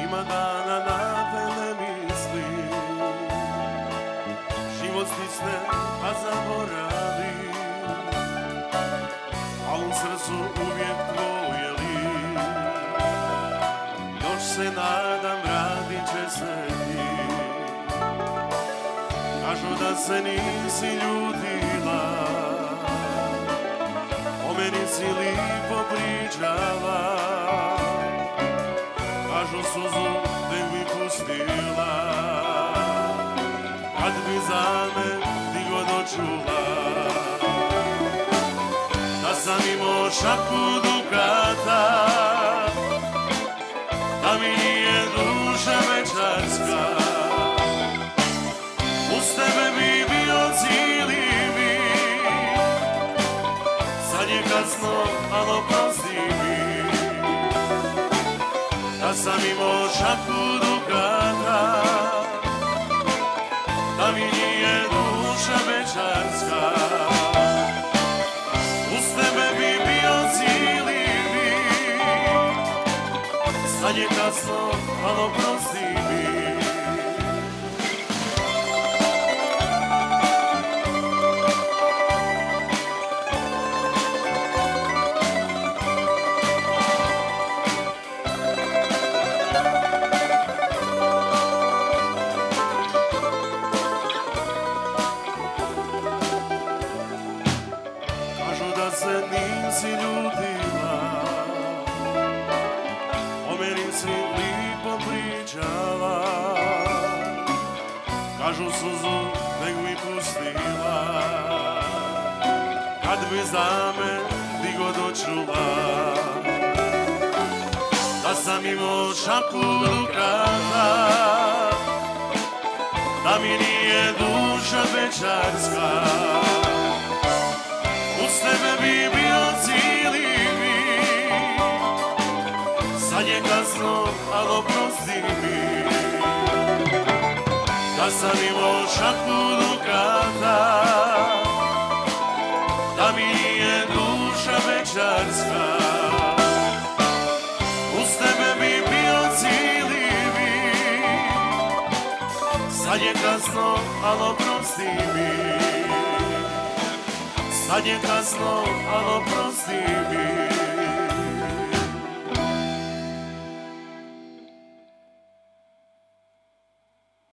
Ima dana na te ne mislim, život stisne pa zaboravim, a u srcu uvijek tvoje lik. Još se nadam, vratit će se ti. Kažu da se nisi ljutila, o meni si lipo pričala. Kažu suzu te mi pustila, kad bi za me ti god očula. Da sam imao šaku dukata, da mi nije duša večarska. Uz tebe bi bio cijeli mi, sad je kasno, ali oprosti mi. Da sam imao šaku dukata, da mi nije duša večarska. Uz tebe bi bio cijeli mi, sad je kasno, ali oprosti mi. Se nisi ljutila, o meni si lipo pričala. Kažu suzu nek mi pustila, kad bi za me ti god očula. Da sam imao šaku dukata, da mi nije duša večarska. Uz tebe bi bio cijeli mi, sad je kasno, ali oprosti mi. Da sam imao šaku dukata, da mi nije duša večarska. Uz tebe bi bio cijeli mi, sad je kasno, ali oprosti mi. Sad je kasno, ali oprosti mi.